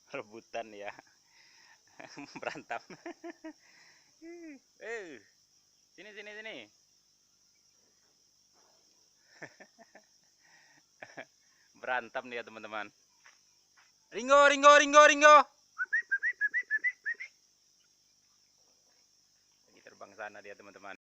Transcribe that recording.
rebutan ya. Berantem. Sini sini sini. Berantem nih ya teman-teman. Ringo Ringo Ringo Ringo. Lagi terbang sana dia teman-teman.